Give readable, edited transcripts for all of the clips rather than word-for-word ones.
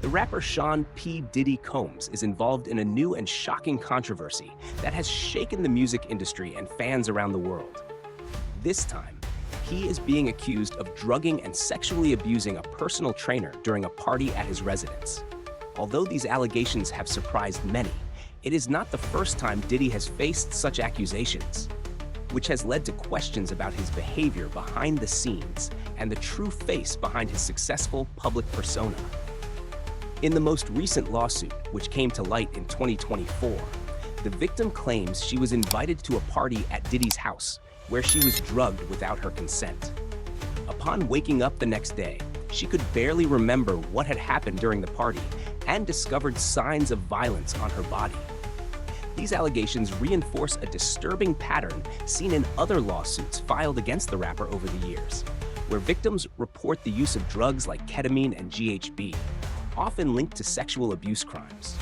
The rapper Sean P. Diddy Combs is involved in a new and shocking controversy that has shaken the music industry and fans around the world. This time, he is being accused of drugging and sexually abusing a personal trainer during a party at his residence. Although these allegations have surprised many, it is not the first time Diddy has faced such accusations, which has led to questions about his behavior behind the scenes and the true face behind his successful public persona. In the most recent lawsuit, which came to light in 2024, the victim claims she was invited to a party at Diddy's house, where she was drugged without her consent. Upon waking up the next day, she could barely remember what had happened during the party and discovered signs of violence on her body. These allegations reinforce a disturbing pattern seen in other lawsuits filed against the rapper over the years, where victims report the use of drugs like ketamine and GHB, often linked to sexual abuse crimes.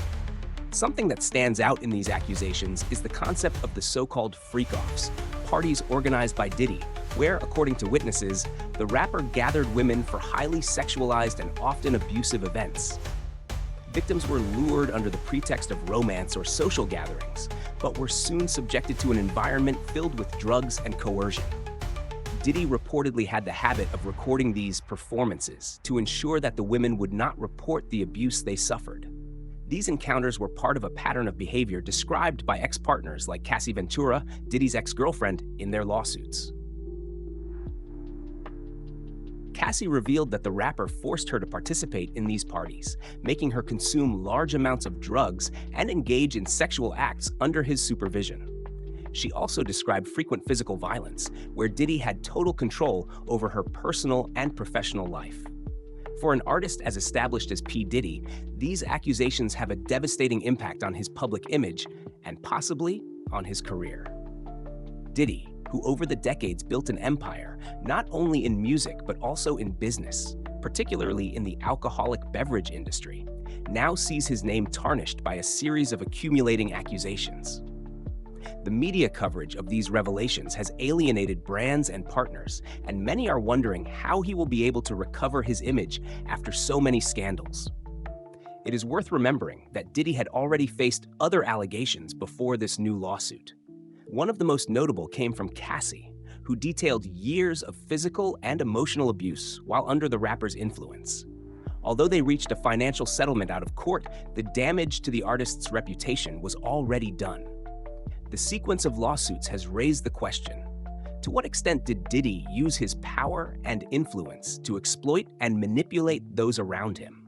Something that stands out in these accusations is the concept of the so-called freak-offs, parties organized by Diddy, where, according to witnesses, the rapper gathered women for highly sexualized and often abusive events. Victims were lured under the pretext of romance or social gatherings, but were soon subjected to an environment filled with drugs and coercion. Diddy reportedly had the habit of recording these performances to ensure that the women would not report the abuse they suffered. These encounters were part of a pattern of behavior described by ex-partners like Cassie Ventura, Diddy's ex-girlfriend, in their lawsuits. Cassie revealed that the rapper forced her to participate in these parties, making her consume large amounts of drugs and engage in sexual acts under his supervision. She also described frequent physical violence, where Diddy had total control over her personal and professional life. For an artist as established as P. Diddy, these accusations have a devastating impact on his public image and possibly on his career. Diddy, who over the decades built an empire, not only in music but also in business, particularly in the alcoholic beverage industry, now sees his name tarnished by a series of accumulating accusations. The media coverage of these revelations has alienated brands and partners, and many are wondering how he will be able to recover his image after so many scandals. It is worth remembering that Diddy had already faced other allegations before this new lawsuit. One of the most notable came from Cassie, who detailed years of physical and emotional abuse while under the rapper's influence. Although they reached a financial settlement out of court, the damage to the artist's reputation was already done. The sequence of lawsuits has raised the question: to what extent did Diddy use his power and influence to exploit and manipulate those around him?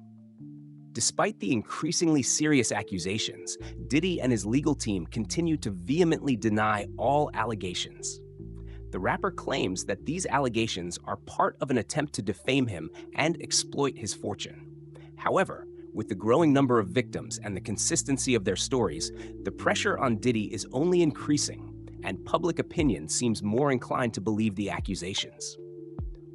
Despite the increasingly serious accusations, Diddy and his legal team continue to vehemently deny all allegations. The rapper claims that these allegations are part of an attempt to defame him and exploit his fortune. However, with the growing number of victims and the consistency of their stories, the pressure on Diddy is only increasing, and public opinion seems more inclined to believe the accusations.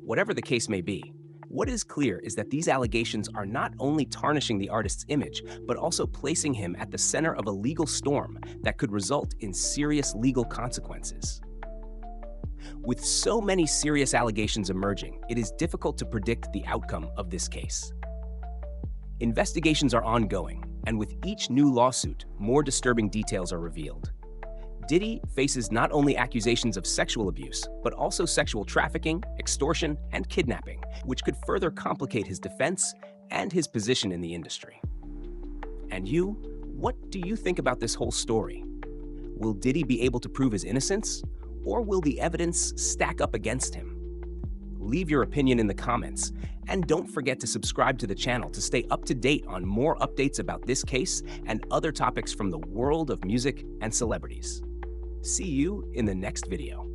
Whatever the case may be, what is clear is that these allegations are not only tarnishing the artist's image, but also placing him at the center of a legal storm that could result in serious legal consequences. With so many serious allegations emerging, it is difficult to predict the outcome of this case. Investigations are ongoing, and with each new lawsuit, more disturbing details are revealed. Diddy faces not only accusations of sexual abuse, but also sexual trafficking, extortion, and kidnapping, which could further complicate his defense and his position in the industry. And you, what do you think about this whole story? Will Diddy be able to prove his innocence, or will the evidence stack up against him? Leave your opinion in the comments, and don't forget to subscribe to the channel to stay up to date on more updates about this case and other topics from the world of music and celebrities. See you in the next video.